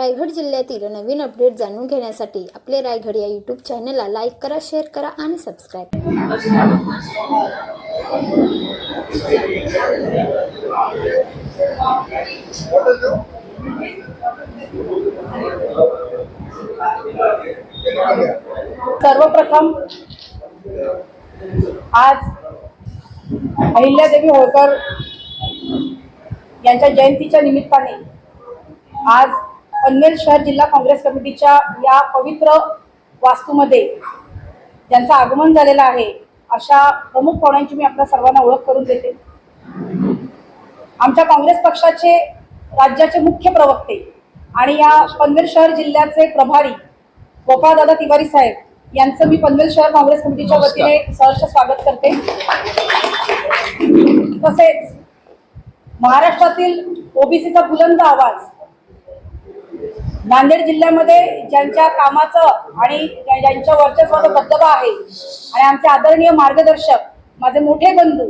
रायगड जिल्ह्यातील नवीन अपडेट जाणून घेण्यासाठी आपले रायगड या यूट्यूब चॅनलला लाईक करा, शेअर करा आणि सबस्क्राईब करा। सर्वप्रथम आज अहिल्यादेवी होळकर यांच्या जयंतीच्या निमित्ताने आज पनवेल शहर जिल्हा काँग्रेस कमिटीच्या या पवित्र वास्तूमध्ये ज्यांचं आगमन झालेलं आहे अशा प्रमुख पाहुण्यांची मी आपल्या सर्वांना ओळख करून देते। आमच्या काँग्रेस पक्षाचे राज्याचे मुख्य प्रवक्ते आणि या पनवेल शहर जिल्ह्याचे प्रभारी गोपाळदादा तिवारी साहेब यांचं मी पनवेल शहर काँग्रेस कमिटीच्या वतीने सहर्ष स्वागत करते। तसेच महाराष्ट्रातील ओबीसीचा बुलंद आवाज, नांदेड जिल्ह्यामध्ये ज्यांच्या कामाचं आणि ज्यांच्या वर्चस्वाचा दबदबा आहे आणि आमचे आदरणीय मार्गदर्शक माझे मोठे बंधू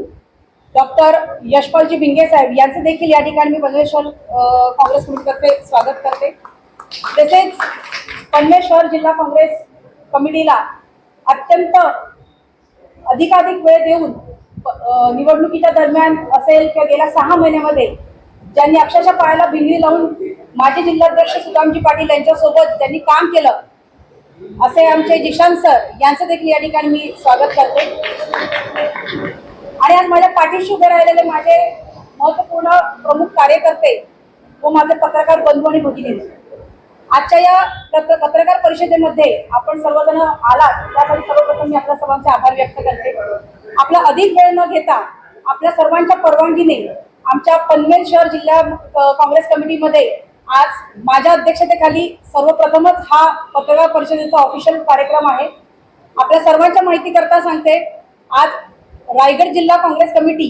डॉक्टर यशपालजी भिंगे साहेब यांचं देखील या ठिकाणी मी पनवेल शहर काँग्रेस कमिटीतर्फे स्वागत करते। तसेच पनवेल शहर जिल्हा काँग्रेस कमिटीला अत्यंत अधिकाधिक वेळ देऊन निवडणुकीच्या दरम्यान असेल किंवा गेल्या 6 महिन्यामध्ये ज्यांनी अक्षरशः पायाला भिंगरी लावून माजी जिल्हाध्यक्ष सुदामजी पाटील यांच्यासोबत ज्यांनी काम केलं असे आमचे जिशान सर यांचं देखील या ठिकाणी मी स्वागत करते। आणि आज माझ्या पाठीशी उभे राहिलेले माझे महत्त्वपूर्ण प्रमुख कार्यकर्ते व माझे पत्रकार बंधू आणि भगिनी, आजच्या या पत्रकार परिषदेमध्ये आपण सर्वजण आलात त्यासाठी सर्वप्रथम मी आपल्या सर्वांचे आभार व्यक्त करते। आपला अधिक वेळ न घेता आपल्या सर्वांच्या परवानगीने आमच्या पनवेल शहर जिल्हा काँग्रेस कमिटीमध्ये आज माझ्या अध्यक्षतेखाली सर्वप्रथमच हा पत्रकार परिषदेचा ऑफिशियल कार्यक्रम आहे। आपल्या सर्वांच्या माहितीकरता सांगते, आज रायगड जिल्हा काँग्रेस कमिटी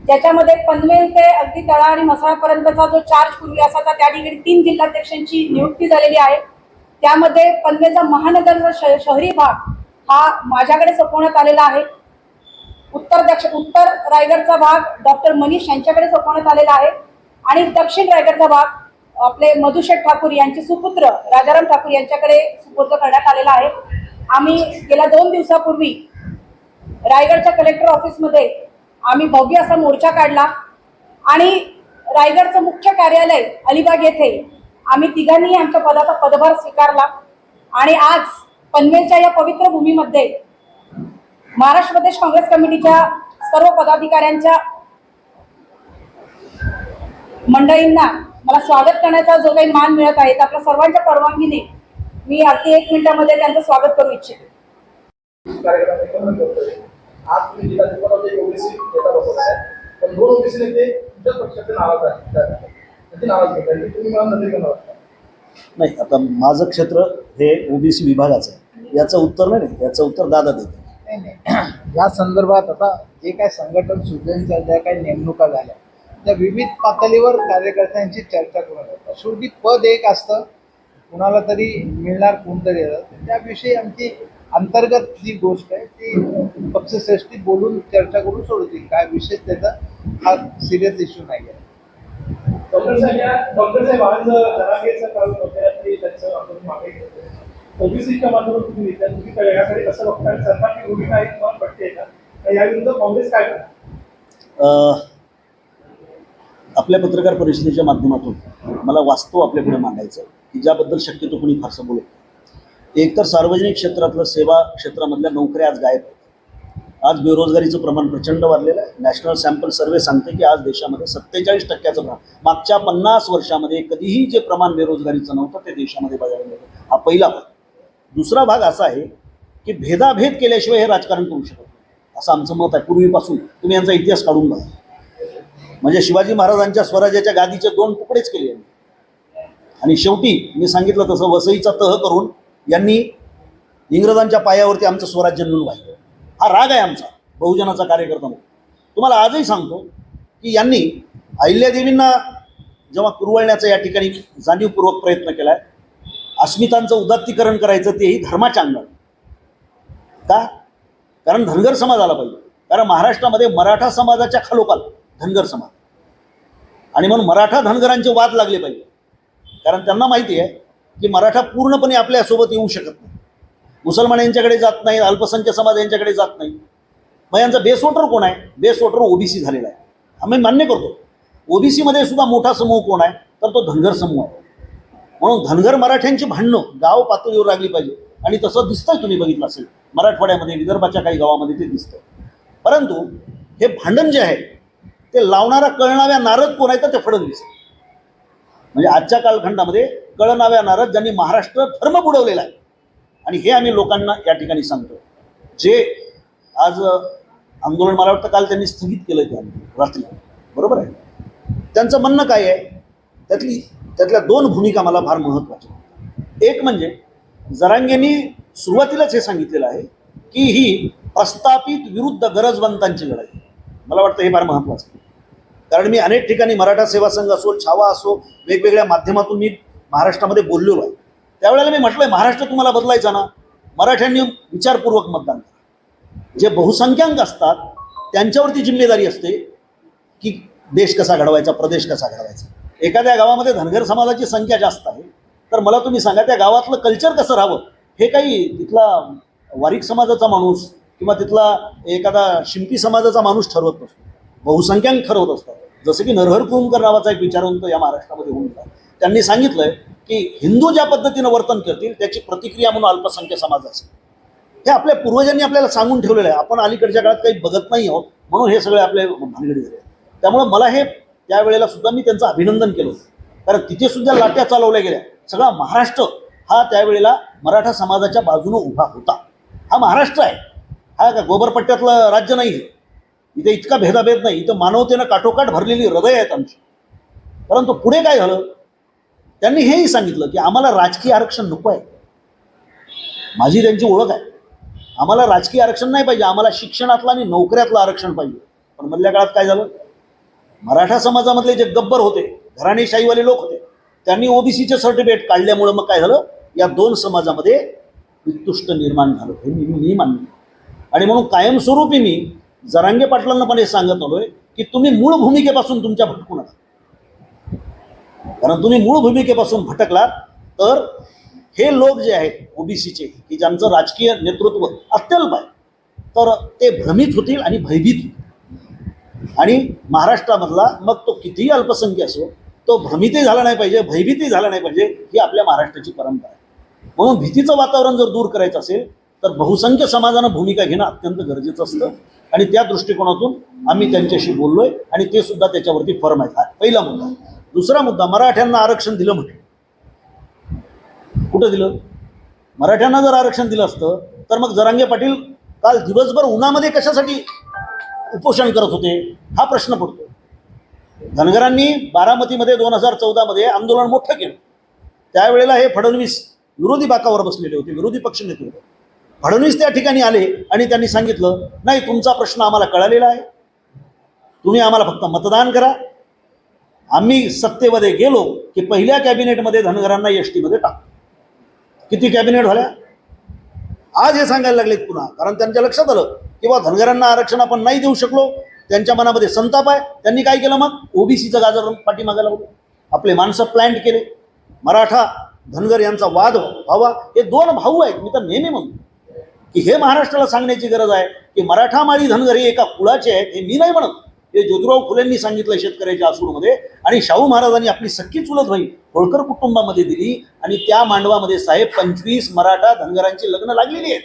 ज्याच्यामध्ये पनवेल ते अगदी तळा आणि मसाळापर्यंतचा जो चार्ज पूर्वी असायचा त्या ठिकाणी 3 जिल्हाध्यक्षांची नियुक्ती झालेली आहे। त्यामध्ये पनवेलचा महानगरचा शहरी भाग हा माझ्याकडे सोपवण्यात आलेला आहे। उत्तर रायगडचा भाग डॉक्टर मनीष यांच्याकडे सोपवण्यात आलेला आहे आणि दक्षिण रायगडचा भाग आपले मधुशेठ ठाकूर यांचे सुपुत्र राजाराम ठाकूर यांच्याकडे सुपूर्द करण्यात आलेला आहे। आम्ही गेल्या 2 दिवसापूर्वी रायगडच्या कलेक्टर ऑफिसमध्ये आम्ही भव्य असा मोर्चा काढला आणि रायगडचं मुख्य कार्यालय अलिबाग येथे आम्ही तिघांनी आमच्या पदाचा पदभार स्वीकारला आणि आज पनवेलच्या या पवित्र भूमीमध्ये महाराष्ट्र प्रदेश काँग्रेस कमिटीच्या सर्व पदाधिकाऱ्यांच्या मंडळींना मला स्वागत करण्याचा जो काही मान मिळत आहे आपल्या सर्वांच्या परवानगीने मी अगदी 1 मिनिटामध्ये त्यांचं स्वागत करू इच्छिते। नाही, आता माझं क्षेत्र हे ओबीसी विभागाचं आहे, याचं उत्तर नाही, याचं उत्तर दादा देते। या संदर्भात आता जे काय संघटन सुधारणा ज्या काही नेमणुका झाल्या त्या विविध पातळीवर कार्यकर्त्यांची चर्चा करून होतात। शेवटी पद एक असतं, कुणाला तरी मिळणार कोणतरी त्याविषयी आमची अंतर्गत जी गोष्ट आहे ती पक्षश्रेष्ठी बोलून चर्चा करून सोडतील, काय विशेष त्याचा हा सिरियस इश्यू नाही आहे। ओबीसीच्या माध्यमातून तुम्ही याकडे कसं बघताय, सरकारची भूमिका आहे तुम्हाला पटते का, याविरुद्ध काँग्रेस काय करते? आपल्या पत्रकार परिषदेच्या माध्यमातून मला वास्तव आपल्याकडे मांडायचं की ज्याबद्दल शक्यतो कोणी फारसं बोलत नाही। एकतर सार्वजनिक क्षेत्रातलं सेवा क्षेत्रामधल्या नोकऱ्या आज गायब आहेत। आज बेरोजगारीचं प्रमाण प्रचंड वाढलेलं आहे। नॅशनल सॅम्पल सर्वे सांगते की आज देशामध्ये 47% प्रमाण, मागच्या 50 वर्षामध्ये कधीही जे प्रमाण बेरोजगारीचं नव्हतं ते देशामध्ये बघायला मिळतं। हा पहिला भाग। दुसरा भाग असा आहे की भेदाभेद केल्याशिवाय हे राजकारण करू शकत नाही असं आमचं मत आहे पूर्वीपासून। तुम्ही यांचा इतिहास काढून बघा, म्हणजे शिवाजी महाराजांच्या स्वराज्याच्या गादीचे 2 तुकडेच केले आणि शेवटी मी सांगितलं तसं वसईचा तह करून यांनी इंग्रजांच्या पायावरती आमचं स्वराज्य नेऊन वाहिलं। हा राग आहे आमचा बहुजनाचा कार्यकर्ता म्हणून। तुम्हाला आजही सांगतो की यांनी अहिल्यादेवींना जेव्हा कुरवळण्याचा या ठिकाणी जाणीवपूर्वक प्रयत्न केला आहे, अस्मितांचं उदात्तीकरण करायचं तेही धर्माच्या अंगाने का, कारण धनगर समाज आला पाहिजे। कारण महाराष्ट्रामध्ये मराठा समाजाच्या खालोखाल धनगर समाज आणि म्हणून मराठा धनगरांचे वाद लागले पाहिजे। कारण त्यांना माहिती आहे की मराठा पूर्णपणे आपल्यासोबत येऊ शकत नाही. मुसलमान यांच्याकडे जात नाही, अल्पसंख्याक समाज यांच्याकडे जात नाही. मग यांचा बेस वोटर कोण आहे? बेस वोटर ओबीसी झालेला आहे. आम्ही मान्य करतो. ओबीसीमध्ये सुद्धा मोठा समूह कोण आहे? तर तो धनगर समूह आहे. म्हणून धनगर मराठ्यांची भांडणं गाव पातळीवर लागली पाहिजे. आणि तसं दिसतंय, तुम्ही बघितलं असेल मराठवाड्यामध्ये, विदर्भाच्या काही गावामध्ये ते दिसतं. परंतु हे भांडण जे आहे ते लावणारा कळणाव्या नारद कोण आहे? तर ते फडणवीस. म्हणजे आजच्या कालखंडामध्ये कळणाव्या नारद ज्यांनी महाराष्ट्र धर्म बुडवलेला आहे. आणि हे आम्ही लोकांना या ठिकाणी सांगतो. जे आज आंदोलन मला वाटतं काल त्यांनी स्थगित केलं ते रात्री, बरोबर आहे. त्यांचं म्हणणं काय आहे? त्यातल्या दोन भूमिका मला फार महत्त्वाच्या. एक म्हणजे जरांगेंनी सुरुवातीलाच हे सांगितलेलं आहे की ही प्रस्थापित विरुद्ध गरजवंतांची लढाई. मला वाटतं हे फार महत्त्वाचं आहे. कारण मी अनेक ठिकाणी मराठा सेवा संघ असो, छावा असो, वेगवेगळ्या माध्यमातून मी महाराष्ट्रामध्ये बोललेलो आहे. त्यावेळेला मी म्हटलंय, महाराष्ट्र तुम्हाला बदलायचा ना, मराठ्यांनी विचारपूर्वक मतदान करा. जे बहुसंख्याक असतात त्यांच्यावरती जिम्मेदारी असते की देश कसा घडवायचा, प्रदेश कसा घडवायचा. एखाद्या गावामध्ये धनगर समाजाची संख्या जास्त आहे तर मला तुम्ही सांगा त्या गावातलं कल्चर कसं राहावं हे काही तिथला वारीक समाजाचा माणूस किंवा तिथला एखादा शिंपी समाजाचा माणूस ठरवत नसतो, बहुसंख्याक ठरवत असतात. जसं की नरहर कुरुंकर नावाचा एक विचारवंत या महाराष्ट्रामध्ये होऊन गेला. त्यांनी सांगितलंय की हिंदू ज्या पद्धतीनं वर्तन करतील त्याची प्रतिक्रिया म्हणून अल्पसंख्याक समाज असेल. हे आपल्या पूर्वजांनी आपल्याला सांगून ठेवलेलं आहे. आपण अलीकडच्या काळात काही बघत नाही आहोत म्हणून हे सगळे आपले भानगडी झाले. त्यामुळं मला हे त्यावेळेला सुद्धा मी त्यांचं अभिनंदन केलं होतं. कारण तिथे सुद्धा लाट्या चालवल्या गेल्या. सगळा महाराष्ट्र हा त्यावेळेला मराठा समाजाच्या बाजूनं उभा होता. हा महाराष्ट्र आहे, हा का गोबरपट्ट्यातलं राज्य नाही. इथे इतका भेदाभेद नाही. इथं मानवतेनं काठोकाठ भरलेली हृदय आहेत आमची. परंतु पुढे काय झालं? त्यांनी हेही सांगितलं की आम्हाला राजकीय आरक्षण नको आहे. माझी त्यांची ओळख आहे. आम्हाला राजकीय आरक्षण नाही पाहिजे, आम्हाला शिक्षणातलं आणि नोकऱ्यातलं आरक्षण पाहिजे. पण मधल्या काळात काय झालं? मराठा समाजामधले जे गब्बर होते, घराणेशाहीवाले लोक होते, त्यांनी ओबीसीचे सर्टिफिकेट काढल्यामुळं मग काय झालं? या दोन समाजामध्ये वितुष्ट निर्माण झालं. हे मी मान्य. आणि म्हणून कायमस्वरूपी मी जरांगे पाटलांना पण हे सांगत आलोय की तुम्ही मूळ भूमिकेपासून तुमच्या भटकू नका. कारण तुम्ही मूळ भूमिकेपासून भटकलात तर हे लोक जे आहेत ओबीसीचे, की ज्यांचं राजकीय नेतृत्व अत्यल्प आहे, तर ते भ्रमित होतील आणि भयभीत होतील. आणि महाराष्ट्रामधला मग तो कितीही अल्पसंख्याक असो, तो भ्रमितही झाला नाही पाहिजे, भयभीतही झाला नाही पाहिजे. ही आपल्या महाराष्ट्राची परंपरा आहे. म्हणून भीतीचं वातावरण जर दूर करायचं असेल तर बहुसंख्य समाजानं भूमिका घेणं अत्यंत गरजेचं असतं. आणि त्या दृष्टिकोनातून आम्ही त्यांच्याशी बोललोय आणि ते सुद्धा त्याच्यावरती फर्म आहेत. हा पहिला मुद्दा. दुसरा मुद्दा, मराठ्यांना आरक्षण दिलं म्हटलं. कुठं दिलं? मराठ्यांना जर आरक्षण दिलं असतं तर मग जरांगे पाटील काल दिवसभर उन्हामध्ये कशासाठी उपोषण करत होते हा प्रश्न पडतो. धनगरांनी बारामतीमध्ये 2014 आंदोलन मोठं केलं. त्यावेळेला हे फडणवीस विरोधी बाकावर बसलेले होते, विरोधी पक्ष नेते होते. फडणवीस त्या ठिकाणी आले आणि त्यांनी सांगितलं, नाही तुमचा प्रश्न आम्हाला कळालेला आहे, तुम्ही आम्हाला फक्त मतदान करा. आम्ही सत्तेमध्ये गेलो की पहिल्या कॅबिनेटमध्ये धनगरांना एसटीमध्ये टाकतो. किती कॅबिनेट झाल्या? आज हे सांगायला लागलेत पुन्हा. कारण त्यांच्या लक्षात आलं किंवा धनगरांना आरक्षण आपण नाही देऊ शकलो, त्यांच्या मनामध्ये संताप आहे. त्यांनी काय केलं? मग ओबीसीचं गाजर पाठीमागे लावलं. आपले माणसं प्लॅन्ट केले. मराठा धनगर यांचा वाद व्हावा. हे दोन भाऊ आहेत. मी तर नेहमी म्हणतो की हे महाराष्ट्राला सांगण्याची गरज आहे की मराठा माळी धनगर हे एका कुळाचे आहेत. हे मी नाही म्हणत, हे ज्योतिराव फुलेंनी सांगितलं शेतकऱ्याच्या आसूडमध्ये. आणि शाहू महाराजांनी आपली सख्खी चुलत भाई होळकर कुटुंबामध्ये दिली आणि त्या मांडवामध्ये साहेब 25 मराठा धनगरांची लग्न लागलेली आहेत.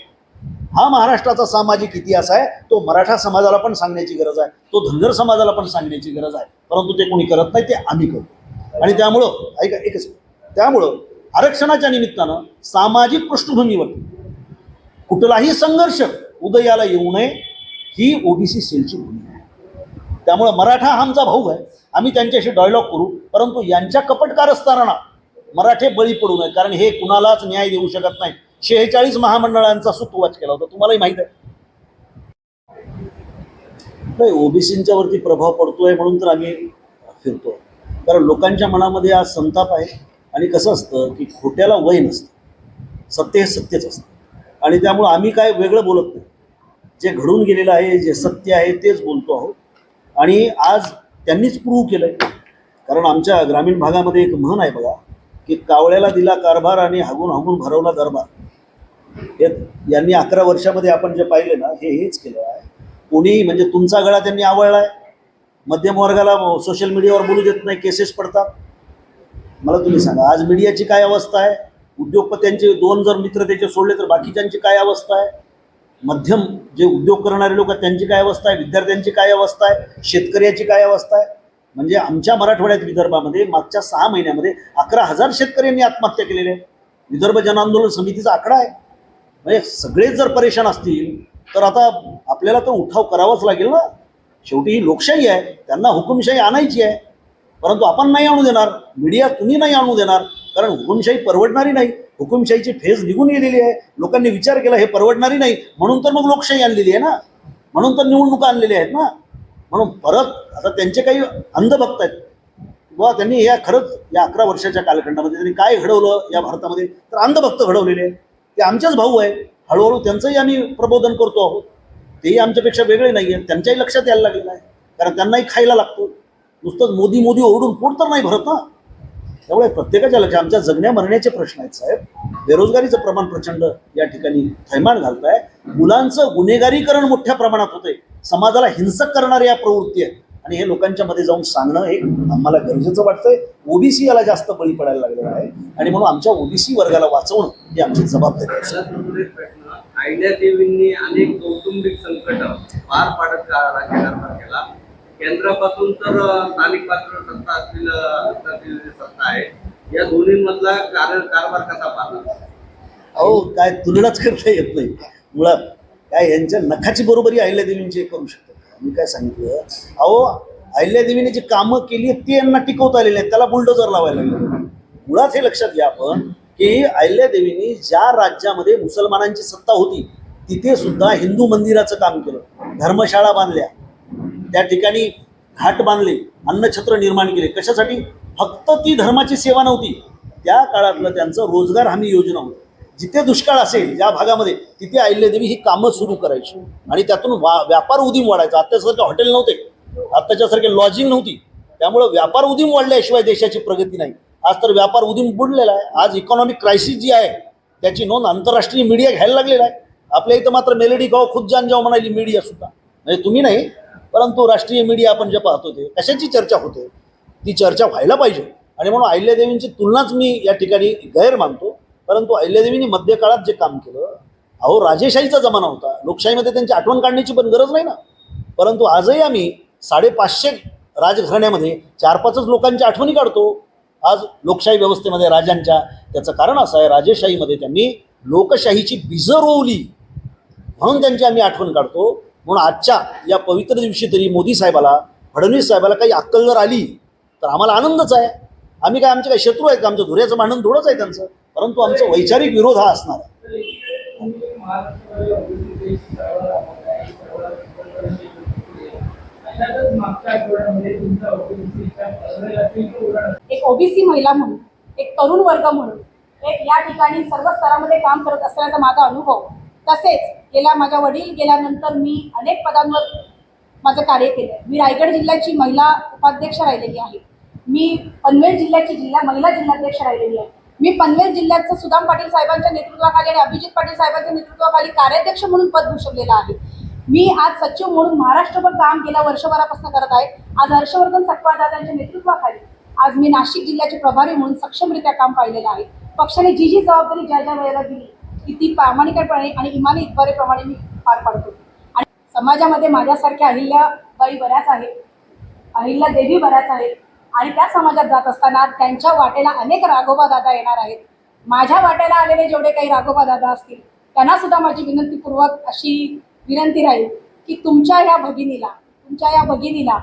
हा महाराष्ट्राचा सामाजिक इतिहास आहे. तो मराठा समाजाला पण सांगण्याची गरज आहे, तो धनगर समाजाला पण सांगण्याची गरज आहे. परंतु ते कोणी करत नाही, ते आम्ही करतो. आणि त्यामुळं ऐका एकच, त्यामुळं आरक्षणाच्या निमित्तानं सामाजिक पृष्ठभूमीवर कुठलाही संघर्ष उदयाला येऊ नये ही ओबीसी सेलची भूमिका आहे. त्यामुळं मराठा हा आमचा भाऊ आहे, आम्ही त्यांच्याशी डायलॉग करू. परंतु यांच्या कपट कारस्थानांना मराठे बळी पडू नये. कारण हे कुणालाच न्याय देऊ शकत नाही. 46 महामंडळांचा सुतोवाच केला होता, तुम्हालाही माहीत आहे. नाही, ओबीसींच्या वरती प्रभाव पडतोय म्हणून तर आम्ही फिरतो. कारण लोकांच्या मनामध्ये आज संताप आहे. आणि कसं असतं की खोट्याला वय नसतं, सत्य हे सत्यच असतं. आणि त्यामुळं आम्ही काय वेगळं बोलत नाही. जे घडून गेलेलं आहे, जे सत्य आहे तेच बोलतो आहोत. आणि आज त्यांनीच प्रूव्ह केलं आहे. कारण आमच्या ग्रामीण भागामध्ये एक म्हण आहे बघा की कावळ्याला दिला कारभार आणि हागून हागून भरवला दरबार. हे यांनी 11 वर्षामध्ये आपण जे पाहिले ना, हेच केलं आहे. कोणी म्हणजे तुमचा गळा त्यांनी आवळलाय. मध्यम वर्गाला सोशल मीडियावर बोलू देत नाही, केसेस पडतात. मला तुम्ही सांगा, आज मीडियाची काय अवस्था आहे? उद्योगपत्यांचे 2 जर मित्र त्याचे सोडले तर बाकीच्यांची काय अवस्था आहे? मध्यम जे उद्योग करणारे लोक आहेत त्यांची काय अवस्था आहे? विद्यार्थ्यांची काय अवस्था आहे? शेतकऱ्याची काय अवस्था आहे? म्हणजे आमच्या मराठवाड्यात विदर्भामध्ये मागच्या 6 महिन्यामध्ये 11,000 शेतकऱ्यांनी आत्महत्या केलेल्या आहेत. विदर्भ जन आंदोलन समितीचा आकडा आहे. म्हणजे सगळेच जर परेशान असतील तर आता आपल्याला तर उठाव करावाच लागेल ना. शेवटी ही लोकशाही आहे, त्यांना हुकुमशाही आणायची आहे. परंतु आपण नाही आणू देणार, मीडिया तुम्ही नाही आणू देणार, कारण हुकुमशाही परवडणारी नाही. हुकुमशाहीची फेज निघून गेलेली आहे. लोकांनी विचार केला हे परवडणारी नाही, म्हणून तर मग लोकशाही आणलेली आहे ना, म्हणून तर निवडणुका आणलेल्या आहेत ना. म्हणून परत आता त्यांचे काही अंधभक्त आहेत किंवा त्यांनी या खरंच या 11 वर्षाच्या कालखंडामध्ये त्यांनी काय घडवलं या भारतामध्ये, तर अंधभक्त घडवलेले आहेत. ते आमचेच भाऊ आहे. हळूहळू त्यांचंही आम्ही प्रबोधन करतो आहोत. तेही आमच्यापेक्षा वेगळे नाही आहेत. त्यांच्याही लक्षात यायला लागलेलं आहे, कारण त्यांनाही खायला लागतो. नुसतंच मोदी मोदी ओरडून पोट तर नाही भरत ना. त्यामुळे प्रत्येकाच्या लक्षात आमच्या जगण्या मरण्याचे प्रश्न आहेत साहेब. बेरोजगारीचं प्रमाण प्रचंड या ठिकाणी थैमान घालत आहे. मुलांचं गुन्हेगारीकरण मोठ्या प्रमाणात होतंय. समाजाला हिंसक करणाऱ्या या प्रवृत्ती आहेत आणि हे लोकांच्या मध्ये जाऊन सांगणं हे आम्हाला गरजेचं वाटतंय. ओबीसी याला जास्त बळी पडायला लागलेला आहे आणि म्हणून आमच्या ओबीसी वर्गाला वाचवणं ही आमची जबाबदारी आहे. अहिल्या देवींनी अनेक कौटुंबिक संकट पार पाडत राज्यकारभार केला. केंद्रापासून तर स्थानिक पातळीवर सत्ता असलेली सत्ता आहे. या दोन्हीमधला कारभार कसा पाहता? अहो काय तुलनाच करता येत नाही. मुळात काय यांच्या नखाची बरोबरी अहिल्यादेवींची करू शकतो. मी काय सांगितलं, अहो अहिल्यादेवीने जी कामं केली ती यांना टिकवता आलेली आहेत, त्याला बुलडोजर लावायला लागले. मुळात हे लक्षात घ्या आपण की अहिल्यादेवींनी ज्या राज्यामध्ये मुसलमानांची सत्ता होती तिथे सुद्धा हिंदू मंदिराचं काम केलं, धर्मशाळा बांधल्या, त्या ठिकाणी घाट बांधले, अन्नछत्र निर्माण केले. कशासाठी? फक्त ती धर्माची सेवा नव्हती, त्या काळातलं त्यांचं रोजगार हमी योजना होती. जिथे दुष्काळ असेल ज्या भागामध्ये तिथे अहिल्यादेवी ही कामं सुरू करायची आणि त्यातून व्यापार उदीम वाढायचा. आत्तासारखे हॉटेल नव्हते, आत्ताच्यासारखे लॉजिंग नव्हती, त्यामुळं व्यापार उदीम वाढल्याशिवाय देशाची प्रगती नाही. आज तर व्यापार उदीम बुडलेला आहे. आज इकॉनॉमिक क्रायसिस जी आहे त्याची नोंद आंतरराष्ट्रीय मीडिया घ्यायला लागलेला आहे. आपल्या इथं मात्र मेलेडी गाव खुद जान जाव म्हणाली मीडिया सुद्धा, म्हणजे तुम्ही नाही परंतु राष्ट्रीय मीडिया आपण जे पाहतो ते कशाची चर्चा होते, ती चर्चा व्हायला पाहिजे. आणि म्हणून अहिल्यादेवींची तुलनाच मी या ठिकाणी गैर मानतो. परंतु अहिल्यादेवींनी मध्यकाळात जे काम केलं, अहो राजेशाहीचा जमाना होता, लोकशाहीमध्ये त्यांची आठवण काढण्याची पण गरज नाही ना. परंतु आजही आम्ही 550 राजघराण्यामध्ये 4-5 लोकांच्या आठवणी काढतो. आज लोकशाही व्यवस्थेमध्ये राजांच्या, त्याचं कारण असं आहे राजेशाहीमध्ये त्यांनी लोकशाहीची बीजं रोवली म्हणून त्यांची आम्ही आठवण काढतो. म्हणून आजच्या या पवित्र दिवशी तरी मोदी साहेबाला, फडणवीस साहेबाला काही अक्कल जर आली तर आम्हाला आनंदच आहे. आम्ही काय आमचे काही शत्रू आहेत का? आमचं धुऱ्याचं भांडण थोडंच आहे त्यांचं, परंतु आमचं वैचारिक विरोध हा असणार आहे. एक ओबीसी महिला म्हणून, एक तरुण वर्ग म्हणून, एक या ठिकाणी सर्व स्तरामध्ये काम करत असल्याचा माझा अनुभव, तसेच माझ्या वडील गेल्यानंतर मी अनेक पदांवर माझं कार्य केलं. मी रायगड जिल्ह्याची महिला उपाध्यक्ष राहिलेली आहे. मी पनवेल जिल्ह्याची महिला जिल्हाध्यक्ष राहिलेली आहे. मी पनवेल जिल्ह्याचं सुदाम पाटील साहेबांच्या नेतृत्वाखाली आणि अभिजित पाटील साहेबांच्या नेतृत्वाखाली कार्याध्यक्ष म्हणून पद भूषवलेलं आहे. मी आज सचिव म्हणून महाराष्ट्रभर काम गेल्या वर्षभरापासून करत आहे. आज हर्षवर्धन सकपाळदादांच्या नेतृत्वाखाली आज मी नाशिक जिल्ह्याचे प्रभारी म्हणून सक्षमरित्या काम पाहिलेलं आहे. पक्षाने जी जबाबदारी ज्या वेळेला दिली ती प्रामाणिकपणे आणि इमानतदारीप्रमाणे मी पार पाडतो. आणि समाजामध्ये माझ्यासारख्या अहिल्याबाई बऱ्याच आहेत, अहिल्यादेवी बऱ्याच आहेत आणि त्या समाजात जात असताना त्यांच्या वाटेला अनेक राघोबा दादा येणार आहेत. माझ्या वाटेला आलेले जेवढे काही राघोबा दादा असतील त्यांना सुद्धा माझी विनंतीपूर्वक अशी विनंती राहील की तुमच्या या भगिनीला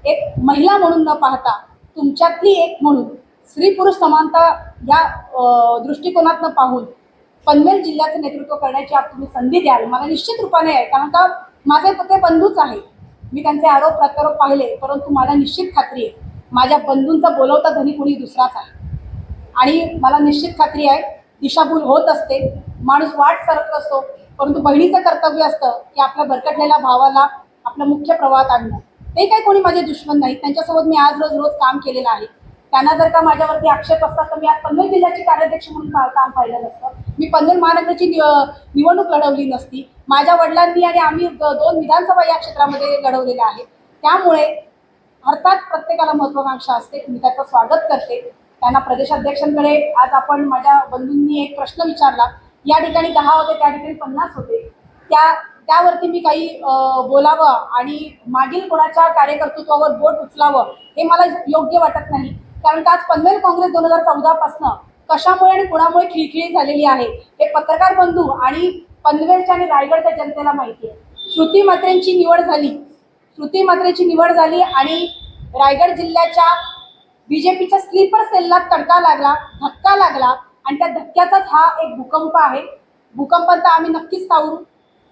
एक महिला म्हणून न पाहता तुमच्यातली एक म्हणून स्त्री पुरुष समानता या दृष्टिकोनातनं पाहून पनवेल जिल्ह्याचं नेतृत्व करण्याची तुम्ही संधी द्याल. मला निश्चित रूपाने आहे, कारण का माझे ते बंधूच आहे. मी त्यांचे आरोप प्रत्यारोप पाहिले, परंतु मला निश्चित खात्री आहे माझ्या बंधूंचा बोलवता धनी कुणी दुसराच आहे. आणि मला निश्चित खात्री आहे दिशाभूल होत असते, माणूस वाट सरकत असतो, परंतु बहिणीचं कर्तव्य असतं की आपल्या भरकटलेल्या भावाला आपल्या मुख्य प्रवाहात आणणं. ते काही कोणी माझे दुश्मन नाहीत, त्यांच्यासोबत मी आज रोज काम केलेलं आहे. त्यांना जर का माझ्यावरती आक्षेप असतात तर मी आज पनवेल जिल्ह्याची कार्याध्यक्ष म्हणून काम पाहिलं नसतं, मी पनवेल महानगराची निवडणूक लढवली नसती. माझ्या वडिलांनी आणि आम्ही 2 विधानसभा या क्षेत्रामध्ये लढवलेल्या आहेत. त्यामुळे अर्थात प्रत्येकाला महत्वाकांक्षा असते, मी त्याचं स्वागत करते. त्यांना प्रदेशाध्यक्षांकडे आज आपण माझ्या बंधूंनी एक प्रश्न विचारला, या ठिकाणी 10 होते त्या ठिकाणी 50 होते, त्यावरती मी काही बोलावं आणि मागील कोणाच्या कार्यकर्तृत्वावर बोट उचलावं हे मला योग्य वाटत नाही. कारण का आज पनवेल काँग्रेस 2014 पासून कशामुळे आणि कुणामुळे खिळखिळी झालेली आहे हे पत्रकार बंधू आणि पनवेलच्या आणि रायगडच्या जनतेला माहिती आहे. श्रुती म्हात्रेंची निवड झाली आणि रायगड जिल्ह्याच्या बीजेपीच्या स्लीपर सेलला तडका लागला, धक्का लागला आणि त्या धक्क्याचाच हा एक भूकंप आहे. भूकंपात आम्ही नक्कीच सावरू.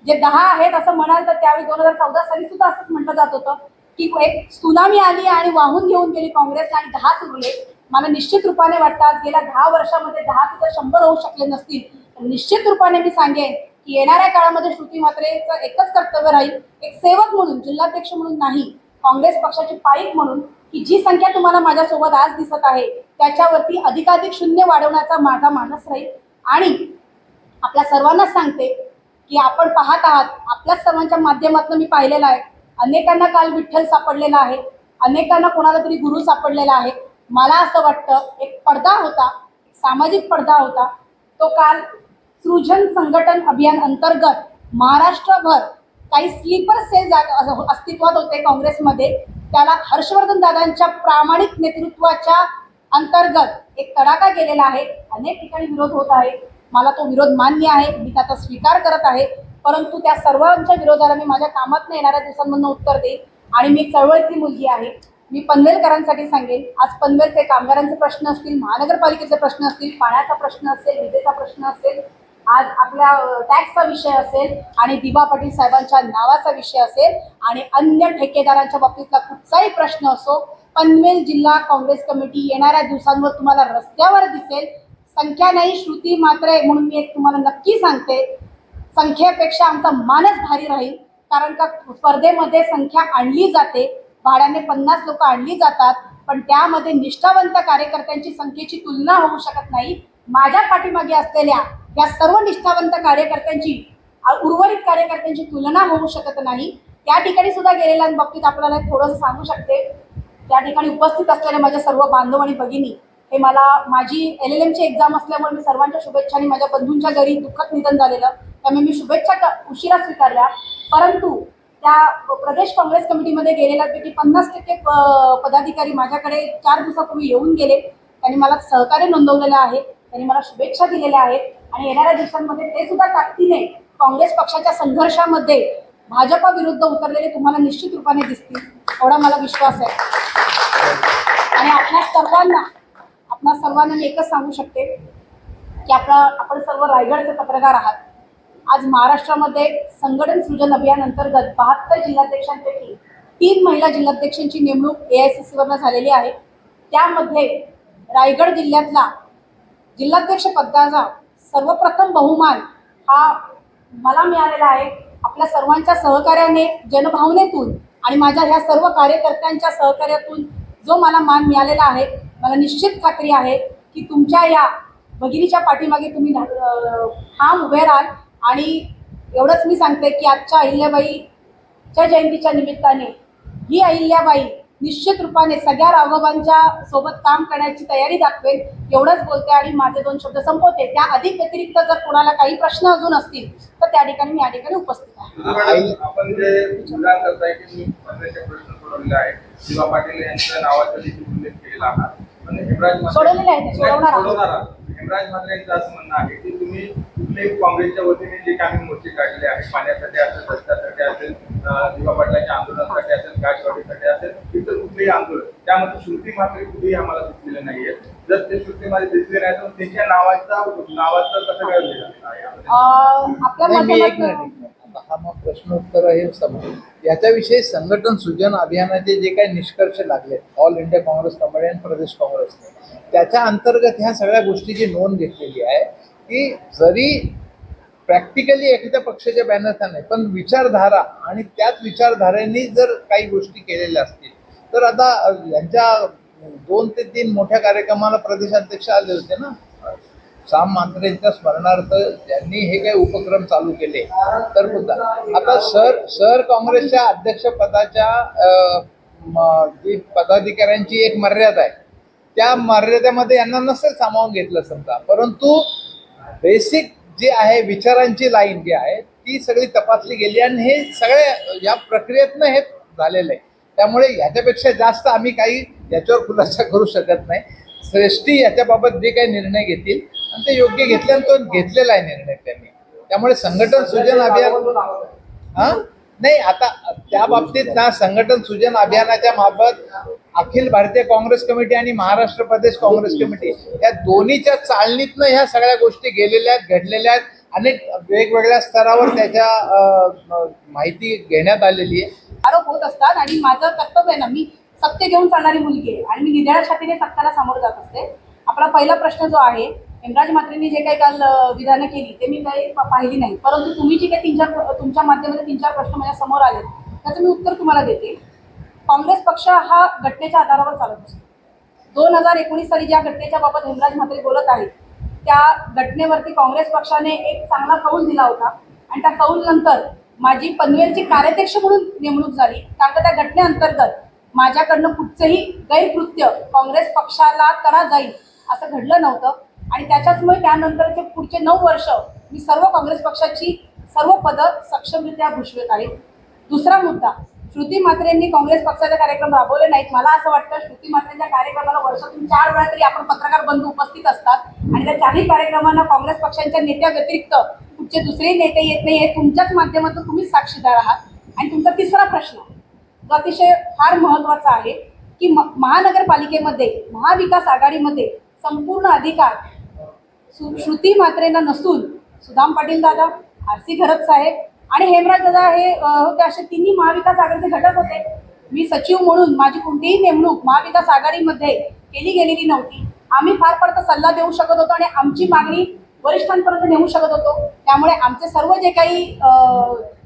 जे 10 आहेत असं म्हणाल तर त्यावेळी 2014 साली सुद्धा असंच म्हटलं जात होतं की एक त्सुनामी आली आणि वाहून घेऊन गेली काँग्रेसला आणि 10च उरले. मला निश्चित रूपाने वाटतात गेल्या 10 वर्षामध्ये 10 जर 100 होऊ शकले नसतील तर निश्चित रूपाने मी सांगेन की येणाऱ्या काळामध्ये श्रुती म्हात्रेचं एकच कर्तव्य राहील, एक सेवक म्हणून, जिल्हाध्यक्ष म्हणून नाही, काँग्रेस पक्षाची पाईक म्हणून, की जी संख्या तुम्हाला माझ्यासोबत आज दिसत आहे त्याच्यावरती अधिकाधिक शून्य वाढवण्याचा माझा मानस राहील. आणि आपल्या सर्वांनाच सांगते की आपण पाहत आहात, आपल्या सर्वांच्या माध्यमातून मी पाहिलेलं आहे, अनेकांना काल विठ्ठल सापडलेला आहे, अनेकांना कोणाला तरी गुरु सापडलेला आहे. मला असं वाटतं एक पडदा होता, सामाजिक पडदा होता, तो काल सृजन संघटन अभियान अंतर्गत महाराष्ट्रभर काही स्लीपर सेल अस्तित्वात होते काँग्रेसमध्ये. त्याला हर्षवर्धन दादांच्या प्रामाणिक नेतृत्वाच्या अंतर्गत एक तडाखा गेलेला आहे. अनेक ठिकाणी विरोध होत आहे, मला तो विरोध मान्य आहे, मी त्याचा स्वीकार करत आहे. परंतु त्या सर्वांच्या विरोधाला मी माझ्या कामातनं येणाऱ्या दिवसांमधून उत्तर देईन. आणि मी चळवळीतली मुलगी आहे. मी पनवेलकरांसाठी सांगेन, आज पनवेलचे कामगारांचे प्रश्न असतील, महानगरपालिकेचे प्रश्न असतील, पाण्याचा प्रश्न असेल, विजेचा प्रश्न असेल, आज आपल्या टॅक्सचा विषय असेल आणि दिबा पाटील साहेबांच्या नावाचा विषय असेल आणि अन्य ठेकेदारांच्या बाबतीतला कुठचाही प्रश्न असो, पनवेल जिल्हा काँग्रेस कमिटी येणाऱ्या दिवसांवर तुम्हाला रस्त्यावर दिसेल. संख्या नाही, श्रुती म्हात्रे म्हणून मी एक तुम्हाला नक्की सांगते, संख्येपेक्षा आमचा मानस भारी राहील. कारण का स्पर्धेमध्ये संख्या आणली जाते, भाड्याने 50 लोक आणली जातात, पण त्यामध्ये निष्ठावंत कार्यकर्त्यांची संख्येची तुलना होऊ शकत नाही. माझ्या पाठीमागे असलेल्या या सर्व निष्ठावंत कार्यकर्त्यांची, उर्वरित कार्यकर्त्यांची तुलना होऊ शकत नाही. त्या ठिकाणी सुद्धा गेलेल्या बाबतीत आपल्याला थोडंसं सांगू शकते, त्या ठिकाणी उपस्थित असलेल्या माझ्या सर्व बांधव आणि भगिनी, हे मला माझी LLMची एक्झाम असल्यामुळे मी सर्वांच्या शुभेच्छांनी, माझ्या बंधूंच्या घरी दुःखद निधन झालेलं त्यामुळे मी शुभेच्छा उशिरा स्वीकारल्या. परंतु त्या प्रदेश काँग्रेस कमिटीमध्ये गेलेल्यापैकी 50% पदाधिकारी माझ्याकडे 4 दिवसापूर्वी येऊन गेले. त्यांनी मला सहकार्य नोंदवलेलं आहे, त्यांनी मला शुभेच्छा दिलेल्या आहेत आणि येणाऱ्या दिवसांमध्ये ते सुद्धा ताकदीने काँग्रेस पक्षाच्या संघर्षामध्ये भाजपा विरुद्ध उतरलेले तुम्हाला निश्चित रूपाने दिसतील, एवढा मला विश्वास आहे. आणि आपल्या सर्वांना मी एकच सांगू शकते की आपण सर्व रायगडचे पत्रकार आहात. आज महाराष्ट्रामध्ये संघटन सृजन अभियान अंतर्गत 72 जिल्हाध्यक्षांपैकी 3 महिला जिल्हाध्यक्षांची नेमणूक AICC झालेली आहे. त्यामध्ये रायगड जिल्ह्यातला जिल्हाध्यक्ष पदाचा सर्वप्रथम बहुमान हा मला मिळालेला आहे. आपल्या सर्वांच्या सहकार्याने, जनभावनेतून आणि माझ्या ह्या सर्व कार्यकर्त्यांच्या सहकार्यातून जो मला मान मिळालेला आहे, मला निश्चित खात्री आहे की तुमच्या या भगिनीच्या पाठीमागे तुम्ही ठाम उभे राहाल. आणि एवढंच मी सांगते की आजच्या अहिल्याबाईच्या जयंतीच्या निमित्ताने ही अहिल्याबाई निश्चित रूपाने सगळ्या राघवांच्या सोबत काम करण्याची तयारी दाखवेल, एवढंच बोलते आणि माझे 2 शब्द संपवते. त्या अधिक व्यतिरिक्त जर कोणाला काही प्रश्न अजून असतील तर त्या ठिकाणी मी या ठिकाणी उपस्थित आहे. आपण जे उल्लेख करताय की मी पत्राचे प्रश्न सोडवलेले आहे, दिबा पाटील यांच्या नावाचा देखील उल्लेख केलेला आहे, पण सोडवलेले आहे, सोडवणार. हेमराज म्हात्रे यांचं असं म्हणणं आहे की तुम्ही कुठलेही काँग्रेसच्या वतीने जे काही मोर्चे काढले आहेत, पाण्यासाठी असेल, रस्त्यासाठी असेल, दिबा पाटलांच्या आंदोलनासाठी असेल, गाजवाडीसाठी असेल, इतर कुठलेही आंदोलन, त्यामध्ये श्रुती म्हात्रे कुठेही आम्हाला दिसलेले नाहीये. जर ते श्रुती मध्ये दिसले नाही तर त्यांच्या नावाचं कसं काय हा मग प्रश्न उत्तर हे समजून याच्याविषयी संघटन सृजन अभियानाचे जे काही निष्कर्ष लागले ऑल इंडिया काँग्रेस कमिटी आणि प्रदेश काँग्रेसने, त्याच्या अंतर्गत ह्या सगळ्या गोष्टीची नोंद घेतलेली आहे की जरी प्रॅक्टिकली एखाद्या पक्षाच्या बॅनरचा नाही, पण विचारधारा आणि त्याच विचारधारेने जर काही गोष्टी केलेल्या असतील तर आता यांच्या 2 ते 3 मोठ्या कार्यक्रमाला प्रदेशाध्यक्ष आले होते ना. श्याम मात्रेंच्या स्मरणार्थ ज्यांनी हे काही उपक्रम चालू केले तर आता शहर काँग्रेसच्या अध्यक्षपदाच्या जी पदाधिकाऱ्यांची एक मर्यादा आहे, त्या मर्यादेमध्ये यांना नसेल सामावून घेतलं समजा, परंतु बेसिक जी आहे विचारांची लाईन जी आहे ती सगळी तपासली गेली आणि हे सगळे या प्रक्रियेतनं हे झालेलं आहे. त्यामुळे ह्याच्यापेक्षा जास्त आम्ही काही याच्यावर खुलासा करू शकत नाही. श्रेष्ठी याच्याबाबत जे काही निर्णय घेतील आणि ते योग्य घेतले आणि तो घेतलेला आहे निर्णय त्यांनी. त्यामुळे संघटन सृजन अभियान नाही, आता त्या बाबतीत ना संघटन सृजन अभियानाच्या मार्फत अखिल भारतीय काँग्रेस कमिटी आणि महाराष्ट्र प्रदेश काँग्रेस कमिटी या दोन्हीच्या चालनीतनं ह्या सगळ्या गोष्टी गेलेल्या आहेत, घडलेल्या आहेत. अनेक वेगवेगळ्या स्तरावर त्याच्या माहिती घेण्यात आलेली आहे. आरोप होत असतात आणि माझं कर्तव्य आहे ना, मी सत्य घेऊन चालणारी मुलगी आहे आणि मी निधड्या छातीने सत्याला सामोरं जात असते. आपला पहिला प्रश्न जो आहे, हेमराज म्हात्रेंनी जे काही काल विधानं केली ते मी काही पाहिली नाही, परंतु तुम्ही जे काही तुमच्या माध्यमातून 3-4 प्रश्न माझ्या समोर आले त्याचं मी उत्तर तुम्हाला देते. काँग्रेस पक्ष हा घटनेच्या आधारावर चालत असतो. 2019 साली ज्या घटनेच्या बाबत हेमराज म्हात्रे बोलत आहेत त्या घटनेवरती काँग्रेस पक्षाने एक चांगला कौल दिला होता आणि त्या कौल नंतर माझी पनवेलची कार्याध्यक्ष म्हणून नेमणूक झाली, कारण का त्या घटनेअंतर्गत माझ्याकडनं कुठचंही गैरकृत्य काँग्रेस पक्षाला करा जाईल असं घडलं नव्हतं आणि त्याच्याचमुळे त्यानंतरचे पुढचे 9 वर्ष मी सर्व काँग्रेस पक्षाची सर्व पदं सक्षमरित्या भूषवत आहे. दुसरा मुद्दा, श्रुती म्हात्रेंनी काँग्रेस पक्षाचे कार्यक्रम राबवले नाहीत. मला असं वाटतं श्रुती म्हात्रेंच्या कार्यक्रमाला वर्षातून 4 वेळा तरी आपण पत्रकार बंधू उपस्थित असतात आणि त्या 4ही कार्यक्रमांना काँग्रेस पक्षांच्या नेत्या व्यतिरिक्त कुठचे दुसरे नेते येत नाही, हे तुमच्याच माध्यमातून तुम्हीच साक्षीदार आहात. आणि तुमचा तिसरा प्रश्न जो अतिशय फार महत्त्वाचा आहे की महानगरपालिकेमध्ये महाविकास आघाडीमध्ये संपूर्ण अधिकार श्रुती म्हात्रेंना नसून सुदाम पाटील दादा, आरसी घरत साहेब आणि हेमराज दादा हे होते, असे तिन्ही महाविकास आघाडीचे घटक होते. मी सचिव म्हणून माझी कोणतीही नेमणूक महाविकास आघाडीमध्ये केली गेलेली नव्हती. आम्ही फार तर सल्ला देऊ शकत होतो आणि आमची मागणी वरिष्ठांपर्यंत नेऊ शकत होतो. त्यामुळे आमचे सर्व जे काही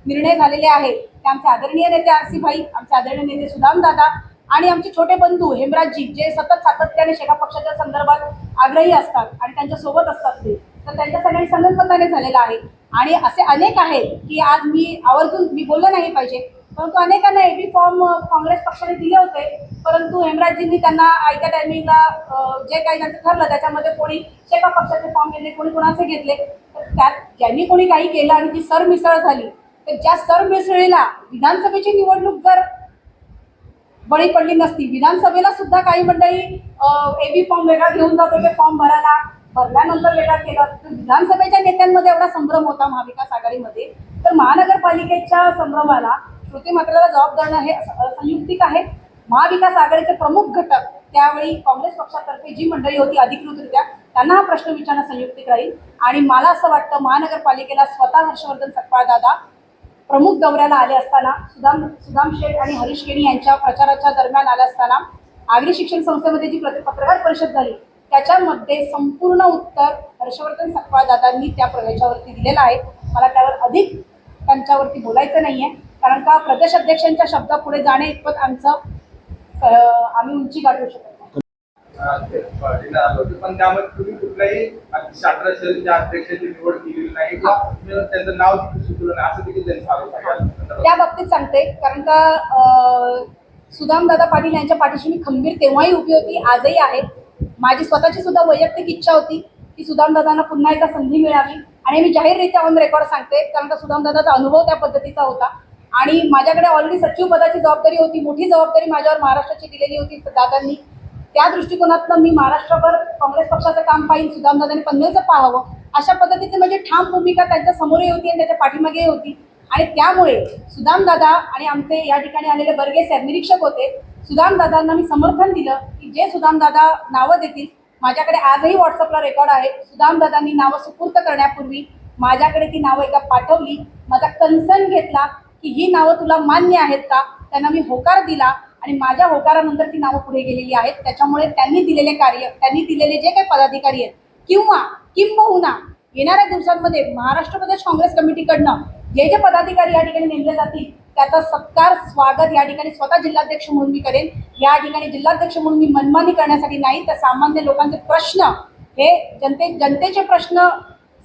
निर्णय झालेले आहेत ते आमचे आदरणीय नेते आरसी भाई, आमचे आदरणीय नेते सुदाम दादा आणि आमचे छोटे बंधू हेमराजजी, जे सतत सातत्याने शेका पक्षाच्या संदर्भात आग्रही असतात आणि त्यांच्या सोबत असतात ते, तर त्यांच्या सगळ्यांनी संगनमताने झालेला आहे. आणि असे अनेक आहेत की आज मी आवर्जून मी बोललं नाही पाहिजे, परंतु अनेकांना एबी फॉर्म काँग्रेस पक्षाने दिले होते, परंतु हेमराजजींनी त्यांना आयत्या टायमिंगला जे काही त्यांचं ठरलं त्याच्यामध्ये कोणी शेका पक्षाचे फॉर्म घेतले, कोणी कोणाचे घेतले. तर त्यात ज्यांनी कोणी काही केलं आणि ती सरमिसळ झाली, तर ज्या सरमिसळीला विधानसभेची निवडणूक जर बळी पडली नसती, विधानसभेला सुद्धा काही मंडळी एबी फॉर्म वेगळा घेऊन जात होते, फॉर्म भरल्यानंतर वेगळा केला, तर विधानसभेच्या नेत्यांमध्ये एवढा संभ्रम होता महाविकास आघाडीमध्ये, तर महानगरपालिकेच्या संभ्रमाला श्रुती म्हात्रेला जबाब देणं हे संयुक्तिक आहे. महाविकास आघाडीचे प्रमुख घटक त्यावेळी काँग्रेस पक्षातर्फे जी मंडळी होती अधिकृतरित्या, त्यांना हा प्रश्न विचारणं संयुक्तिक राहील. आणि मला असं वाटतं महानगरपालिकेला स्वतः हर्षवर्धन सकपाळ दादा प्रमुख दौऱ्याला आले असताना, सुदाम शेठ आणि हरीश केणी यांच्या प्रचाराच्या दरम्यान आले असताना, आगरी शिक्षण संस्थेमध्ये जी पत्रकार परिषद झाली त्याच्यामध्ये संपूर्ण उत्तर हर्षवर्धन सकपाळ दादांनी त्या प्रवेशावरती दिलेलं आहे. मला त्यावर अधिक त्यांच्यावरती बोलायचं नाही आहे, कारण का प्रदेश अध्यक्षांच्या शब्दापुढे जाणे इतपत आम्ही उंची गाठवू शकत नाही. पण त्यामध्ये तुम्ही कुठल्याही 18 शहराच्या अध्यक्षाची निवड केलेली नाही किंवा त्यांचं नाव सुचवलं नाही असं देखील त्यांचा आरोप आहे. त्या बाबतीत सांगते, कारण का सुदामदादा पाटील यांच्या पाठीशी मी खंबीर तेव्हाही उभी होती, आजही आहे. माझी स्वतःची सुद्धा वैयक्तिक इच्छा होती की सुदामदादांना पुन्हा एकदा संधी मिळावी आणि मी जाहीररित्या ऑन रेकॉर्ड सांगते, कारण का सुदामदादाचा अनुभव त्या पद्धतीचा होता आणि माझ्याकडे ऑलरेडी सचिव पदाची जबाबदारी होती, मोठी जबाबदारी माझ्यावर महाराष्ट्राची दिलेली होती दादांनी. त्या दृष्टिकोनातनं मी महाराष्ट्रभर काँग्रेस पक्षाचं काम पाहिजे, सुदामदादांनी पनवेलचं पाहावं अशा पद्धतीची माझी ठाम भूमिका त्यांच्या समोरही होती आणि त्याच्या पाठीमागेही होती. आणि त्यामुळे सुदामदादा आणि आमचे या ठिकाणी आलेले बर्गे साहेब निरीक्षक होते, सुदामदादांना मी समर्थन दिलं की जे सुदामदादा नावं देतील. माझ्याकडे आजही व्हॉट्सअपला रेकॉर्ड आहे, सुदामदादांनी नावं सुपूर्त करण्यापूर्वी माझ्याकडे ती नावं एकदा पाठवली, माझा कन्सर्न घेतला की ही नावं तुला मान्य आहेत का, त्यांना मी होकार दिला आणि माझ्या होकारानंतर ती नावं पुढे गेलेली आहेत. त्याच्यामुळे त्यांनी दिलेले कार्य, त्यांनी दिलेले जे काही पदाधिकारी आहेत किंवा किंबहुना येणाऱ्या दिवसांमध्ये महाराष्ट्र प्रदेश काँग्रेस कमिटीकडनं जे जे पदाधिकारी या ठिकाणी नेमले जातील त्याचा सत्कार स्वागत या ठिकाणी स्वतः जिल्हाध्यक्ष म्हणून मी करेन. या ठिकाणी जिल्हाध्यक्ष म्हणून मी मनमानी करण्यासाठी नाही, तर सामान्य लोकांचे प्रश्न हे जनतेचे प्रश्न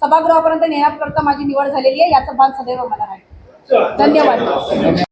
सभागृहापर्यंत नेण्याकरता माझी निवड झालेली आहे. याचा भान सदैव मला राहील. धन्यवाद.